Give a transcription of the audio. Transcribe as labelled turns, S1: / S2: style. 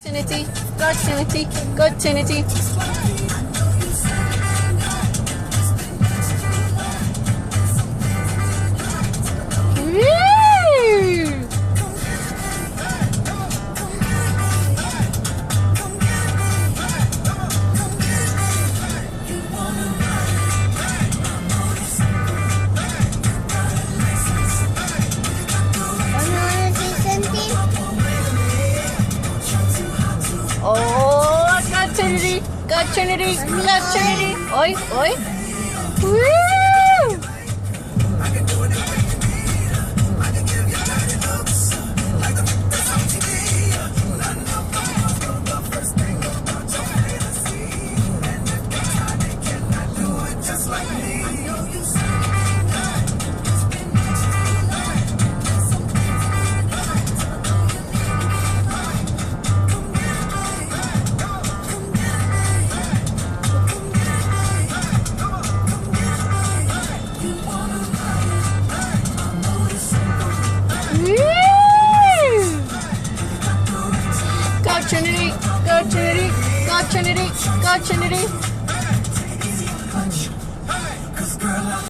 S1: Trinity, God Trinity, God Trinity. Woo! Oh, God Trinity, God Trinity, God Trinity. Oi, oi. Woo! God Trinity, God Trinity, God Trinity, God Trinity.